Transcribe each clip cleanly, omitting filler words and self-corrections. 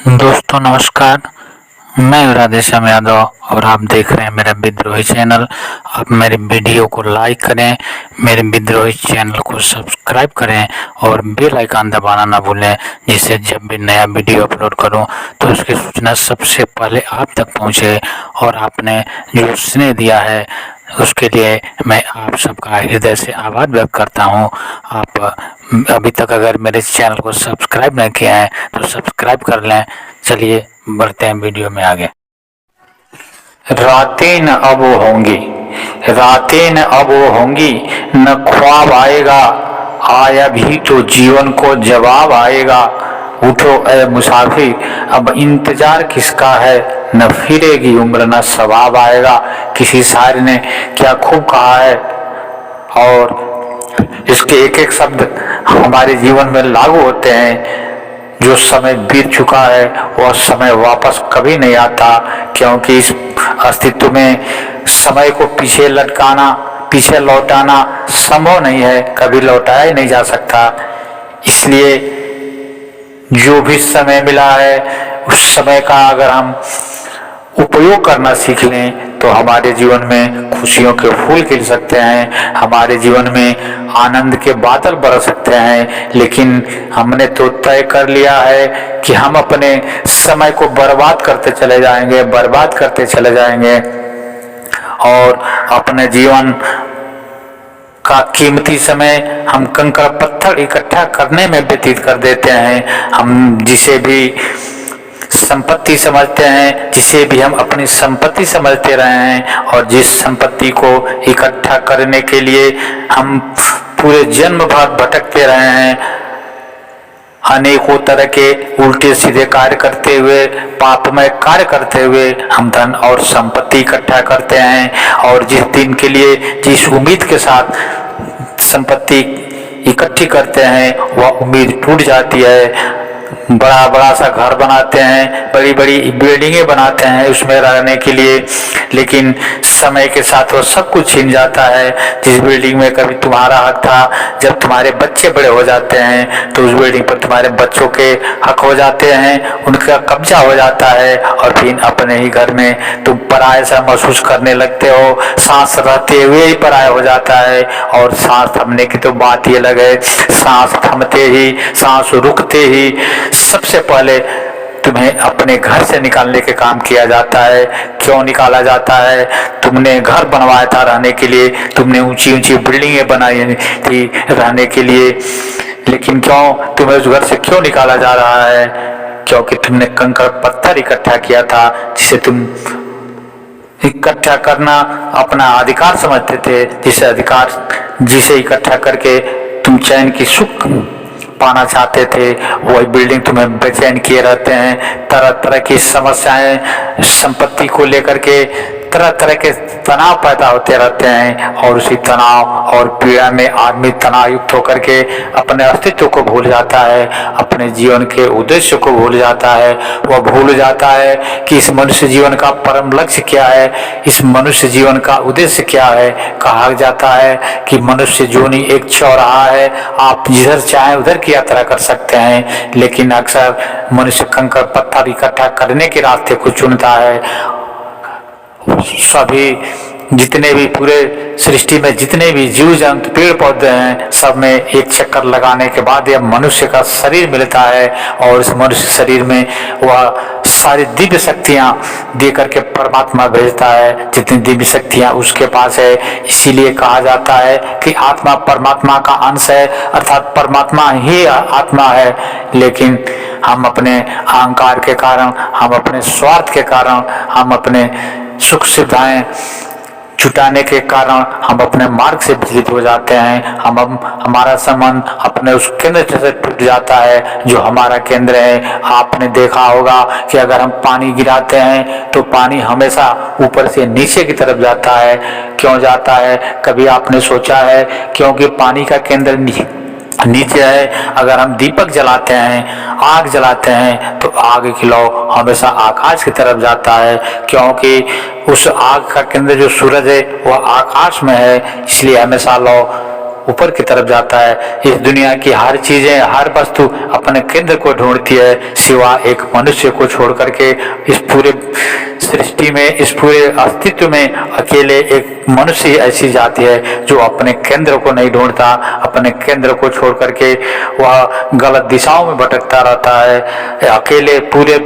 दोस्तों नमस्कार। मैं राधेश्याम यादव और आप देख रहे हैं मेरा विद्रोही चैनल। आप मेरे वीडियो को लाइक करें, मेरे विद्रोही चैनल को सब्सक्राइब करें और बेल आइकन दबाना ना भूलें, जिससे जब भी नया वीडियो अपलोड करूं तो उसकी सूचना सबसे पहले आप तक पहुंचे। और आपने जो स्नेह दिया है उसके लिए मैं आप सबका हृदय से आभार व्यक्त करता हूं। आप अभी तक अगर मेरे चैनल को सब्सक्राइब नहीं किया है तो सब्सक्राइब कर लें। चलिए बढ़ते हैं वीडियो में आगे। रातें न अब वो होंगी, रातें न अब वो होंगी, न ख्वाब आएगा, आया भी तो जीवन को जवाब आएगा। उठो ए मुसाफिर, अब इंतजार किसका है, न फिरेगी उम्र न सवाब आएगा। किसी शायर ने क्या खूब कहा है और इसके एक एक शब्द हमारे जीवन में लागू होते हैं। जो समय बीत चुका है वह समय वापस कभी नहीं आता, क्योंकि इस अस्तित्व में समय को पीछे लटकाना, पीछे लौटाना संभव नहीं है, कभी लौटाया ही नहीं जा सकता। इसलिए जो भी समय मिला है उस समय का अगर हम उपयोग करना सीख लें तो हमारे जीवन में खुशियों के फूल खिल सकते हैं, हमारे जीवन में आनंद के बादल बरस सकते हैं। लेकिन हमने तो तय कर लिया है कि हम अपने समय को बर्बाद करते चले जाएंगे, बर्बाद करते चले जाएंगे और अपने जीवन का कीमती समय हम कंकड़ पत्थर इकट्ठा करने में व्यतीत कर देते हैं। हम जिसे भी संपत्ति समझते हैं, जिसे भी हम अपनी संपत्ति समझते रहे हैं और जिस संपत्ति को इकट्ठा करने के लिए हम पूरे जन्म भर भटकते रहे हैं, अनेकों तरह के उल्टे सीधे कार्य करते हुए, पापमय कार्य करते हुए हम धन और संपत्ति इकट्ठा करते हैं। और जिस दिन के लिए जिस उम्मीद के साथ संपत्ति इकट्ठी करते हैं वह उम्मीद टूट जाती है। बड़ा बड़ा सा घर बनाते हैं, बड़ी बड़ी बिल्डिंगें बनाते हैं उसमें रहने के लिए, लेकिन समय के साथ वो सब कुछ छिन जाता है। जिस बिल्डिंग में कभी तुम्हारा हक था, जब तुम्हारे बच्चे बड़े हो जाते हैं तो उस बिल्डिंग पर तुम्हारे बच्चों के हक हो जाते हैं, उनका कब्जा हो जाता है और फिर अपने ही घर में तुम पराया सा महसूस करने लगते हो। सांस रहते हुए ही पराया हो जाता है और सांस थमने की तो बात ही अलग है। सांस थमते ही, सांस रुकते ही सबसे पहले तुम्हें अपने घर से निकालने के काम किया जाता है। क्यों निकाला जाता है? तुमने घर बनवाया था रहने के लिए, तुमने ऊंची ऊंची बिल्डिंगें बनाई थी रहने के लिए, लेकिन क्यों तुम्हें उस घर से क्यों निकाला जा रहा है? क्योंकि तुमने कंकड़ पत्थर इकट्ठा किया था, जिसे तुम इकट्ठा करना अपना अधिकार समझते थे, जिसे इकट्ठा करके तुम चैन की सुख पाना चाहते थे। वही बिल्डिंग तुम्हें बेचैन किए रहते हैं। तरह तरह की समस्याएं संपत्ति को लेकर के, तरह तरह के तनाव पैदा होते रहते हैं और उसी तनाव और पीड़ा में आदमी तनाव युक्त होकर के अपने अस्तित्व को भूल जाता है, अपने जीवन के उद्देश्य को भूल जाता है। वह भूल जाता है कि इस मनुष्य जीवन का परम लक्ष्य क्या है, इस मनुष्य जीवन का उद्देश्य क्या है। कहा जाता है कि मनुष्य जीवनी एक चौराहा है, आप जिधर चाहे उधर की यात्रा कर सकते हैं, लेकिन अक्सर मनुष्य कंकड़ पत्थर इकट्ठा करने के रास्ते को चुनता है। सभी जितने भी पूरे सृष्टि में जितने भी जीव जंतु पेड़ पौधे हैं, सब में एक चक्कर लगाने के बाद यह मनुष्य का शरीर मिलता है और इस मनुष्य शरीर में वह सारी दिव्य शक्तियां दे करके परमात्मा भेजता है। जितनी दिव्य शक्तियां उसके पास है, इसीलिए कहा जाता है कि आत्मा परमात्मा का अंश है, अर्थात परमात्मा ही आत्मा है। लेकिन हम अपने अहंकार के कारण, हम अपने स्वार्थ के कारण, हम अपने सुख सुविधाएं जुटाने के कारण हम अपने मार्ग से विचलित हो जाते हैं। हमारा संबंध अपने उस केंद्र से टूट जाता है जो हमारा केंद्र है। आपने देखा होगा कि अगर हम पानी गिराते हैं तो पानी हमेशा ऊपर से नीचे की तरफ जाता है। क्यों जाता है? कभी आपने सोचा है? क्योंकि पानी का केंद्र नीचे है। अगर हम दीपक जलाते हैं, आग जलाते हैं, तो आग की लौ हमेशा आकाश की तरफ जाता है, क्योंकि उस आग का केंद्र जो सूरज है वह आकाश में है। इसलिए हमेशा लौ ऊपर की तरफ जाता है। इस दुनिया की हर चीजें, हर वस्तु अपने केंद्र को ढूंढती है, सिवाय एक मनुष्य को छोड़ करके। इस पूरे सृष्टि में, इस पूरे अस्तित्व में अकेले एक मनुष्य ही ऐसी जाति है जो अपने केंद्र को नहीं ढूंढता। अपने केंद्र को छोड़ करके वह गलत दिशाओं में भटकता रहता है। अकेले पूरे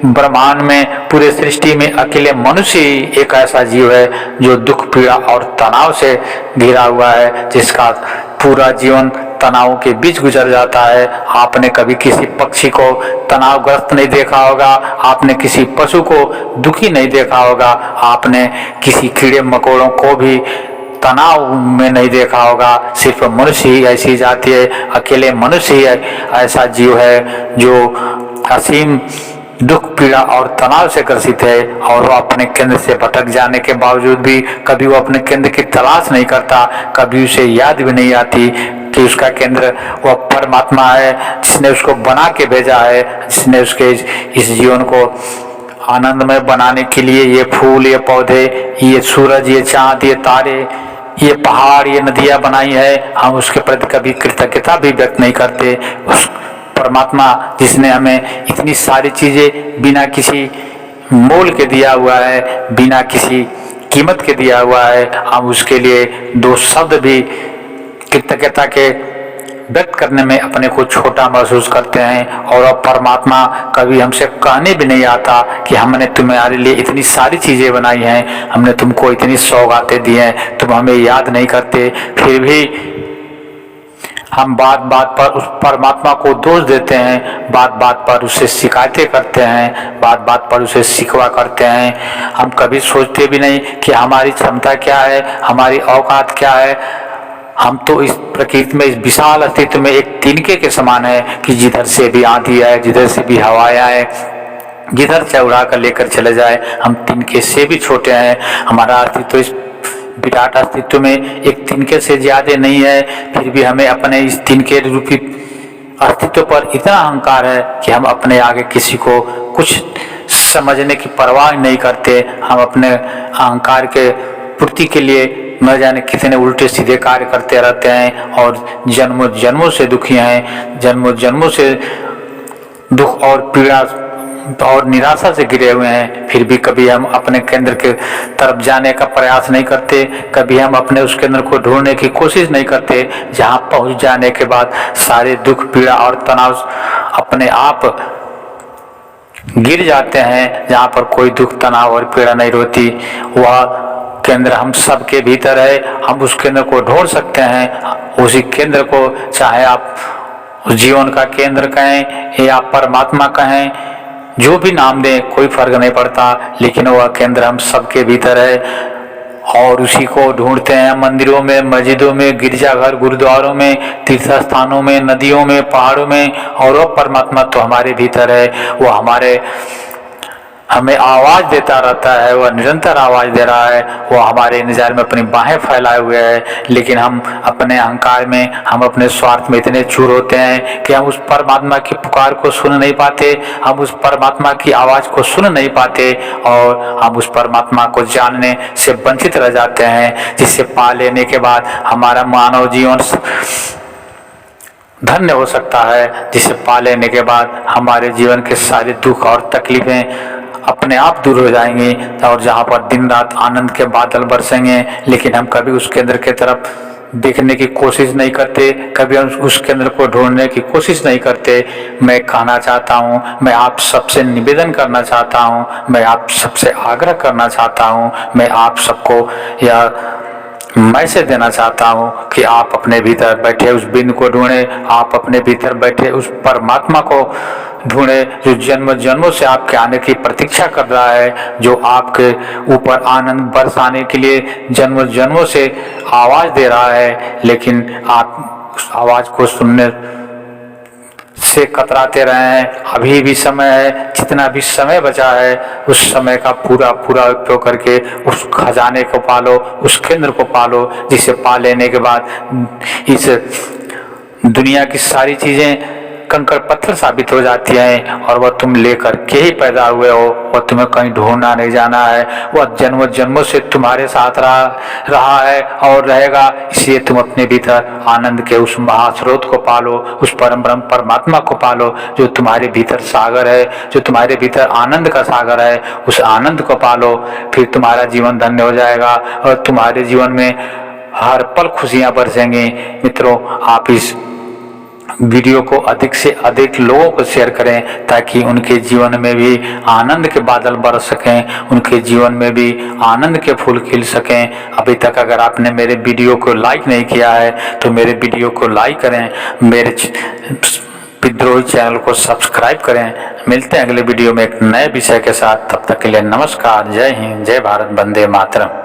ब्रह्मांड में, पूरे सृष्टि में अकेले मनुष्य ही एक ऐसा जीव है जो दुख, पीड़ा और तनाव से घिरा हुआ है, जिसका पूरा जीवन तनाव के बीच गुजर जाता है। आपने कभी किसी पक्षी को तनावग्रस्त नहीं देखा होगा, आपने किसी पशु को दुखी नहीं देखा होगा, आपने किसी कीड़े मकोड़ों को भी तनाव में नहीं देखा होगा। सिर्फ मनुष्य ही ऐसी जाति है, अकेले मनुष्य ही ऐसा जीव है जो असीम दुख, पीड़ा और तनाव से ग्रसित है। और वो अपने केंद्र से भटक जाने के बावजूद भी कभी वो अपने केंद्र की तलाश नहीं करता, कभी उसे याद भी नहीं आती कि उसका केंद्र वह परमात्मा है, जिसने उसको बना के भेजा है, जिसने उसके इस जीवन को आनंदमय बनाने के लिए ये फूल, ये पौधे, ये सूरज, ये चांद, ये तारे, ये पहाड़, ये नदियां बनाई है। हम उसके प्रति कभी कृतज्ञता भी व्यक्त नहीं करते। उस परमात्मा जिसने हमें इतनी सारी चीजें बिना किसी मोल के दिया हुआ है, बिना किसी कीमत के दिया हुआ है, हम उसके लिए दो शब्द भी कृतज्ञता के व्यक्त करने में अपने को छोटा महसूस करते हैं। और अब परमात्मा कभी हमसे कहने भी नहीं आता कि हमने तुम्हारे लिए इतनी सारी चीजें बनाई हैं, हमने तुमको इतनी सौगातें दी हैं, तुम हमें याद नहीं करते। फिर भी हम बात बात पर उस परमात्मा को दोष देते हैं, बात बात पर उससे शिकायतें करते हैं, बात बात पर उसे शिकवा करते हैं। हम कभी सोचते भी नहीं कि हमारी क्षमता क्या है, हमारी औकात क्या है। हम तो इस प्रकृति में, इस विशाल अस्तित्व में एक तिनके के समान है कि जिधर से भी आंधी आए, जिधर से भी हवाएं आए, जिधर से उड़ा कर लेकर चले जाए, हम तिनके से भी छोटे हैं। हमारा अस्तित्व इस विराट अस्तित्व में एक तिनके से ज्यादा नहीं है, फिर भी हमें अपने इस तिनके रूपी अस्तित्व पर इतना अहंकार है कि हम अपने आगे किसी को कुछ समझने की परवाह नहीं करते। हम अपने अहंकार के पूर्ति के लिए न जाने कितने उल्टे सीधे कार्य करते रहते हैं और जन्मों जन्मों से दुखी हैं, जन्मों जन्मों से दुख और पीड़ा और निराशा से घिरे हुए हैं। फिर भी कभी हम अपने केंद्र के तरफ जाने का प्रयास नहीं करते, कभी हम अपने उस केंद्र को ढूंढने की कोशिश नहीं करते, जहां पहुंच जाने के बाद सारे दुख, पीड़ा और तनाव अपने आप गिर जाते हैं। जहां पर कोई दुख, तनाव और पीड़ा नहीं होती, वह केंद्र हम सबके भीतर है। हम उस केंद्र को ढूंढ सकते हैं। उसी केंद्र को चाहे आप जीवन का केंद्र कहें या परमात्मा कहें, जो भी नाम दें कोई फर्क नहीं पड़ता, लेकिन वह केंद्र हम सबके भीतर है। और उसी को ढूंढते हैं मंदिरों में, मस्जिदों में, गिरजाघर, गुरुद्वारों में, तीर्थ स्थानों में, नदियों में, पहाड़ों में। और वह परमात्मा तो हमारे भीतर है, वह हमें आवाज देता रहता है, वह निरंतर आवाज दे रहा है, वह हमारे इंतजार में अपनी बाहें फैलाए हुए है। लेकिन हम अपने अहंकार में, हम अपने स्वार्थ में इतने चूर होते हैं कि हम उस परमात्मा की पुकार को सुन नहीं पाते, हम उस परमात्मा की आवाज को सुन नहीं पाते और हम उस परमात्मा को जानने से वंचित रह जाते हैं, जिसे पा लेने के बाद हमारा मानव जीवन धन्य हो सकता है, जिसे पा लेने के बाद हमारे जीवन के सारे दुख और तकलीफें अपने आप दूर हो जाएंगी और जहाँ पर दिन रात आनंद के बादल बरसेंगे। लेकिन हम कभी उस केंद्र की तरफ देखने की कोशिश नहीं करते, कभी हम उस केंद्र को ढूंढने की कोशिश नहीं करते। मैं कहना चाहता हूँ, मैं आप सबसे निवेदन करना चाहता हूँ, मैं आप सबसे आग्रह करना चाहता हूँ, मैं आप सबको यह मैसेज देना चाहता हूँ कि आप अपने भीतर बैठे उस बिंदु को ढूंढें, आप अपने भीतर बैठे उस परमात्मा को ढूंढें जो जन्म जन्मों से आपके आने की प्रतीक्षा कर रहा है, जो आपके ऊपर आनंद बरसाने के लिए जन्म जन्मों से आवाज दे रहा है। लेकिन आप उस आवाज को सुनने से कतराते रहे हैं। अभी भी समय है, जितना भी समय बचा है उस समय का पूरा पूरा उपयोग करके उस खजाने को पालो, उस केंद्र को पालो, जिसे पा लेने के बाद इस दुनिया की सारी चीजें कंकड़ पत्थर साबित हो जाती हैं और वह तुम लेकर के ही पैदा हुए हो। वह तुम्हें कहीं ढूंढना नहीं जाना है, वह जन्मों जन्मों से तुम्हारे साथ रहा है और रहेगा। इसलिए तुम अपने भीतर आनंद के उस महास्रोत को पालो, उस परम ब्रह्म परमात्मा को पालो जो तुम्हारे भीतर सागर है, जो तुम्हारे भीतर आनंद का सागर है। उस आनंद को पालो, फिर तुम्हारा जीवन धन्य हो जाएगा और तुम्हारे जीवन में हर पल खुशियां बरसेंगी। मित्रों, आप इस वीडियो को अधिक से अधिक लोगों को शेयर करें ताकि उनके जीवन में भी आनंद के बादल बरस सकें, उनके जीवन में भी आनंद के फूल खिल सकें। अभी तक अगर आपने मेरे वीडियो को लाइक नहीं किया है तो मेरे वीडियो को लाइक करें, मेरे विद्रोही चैनल को सब्सक्राइब करें। मिलते हैं अगले वीडियो में एक नए विषय के साथ। तब तक के लिए नमस्कार, जय हिंद, जय भारत, वंदे मातरम।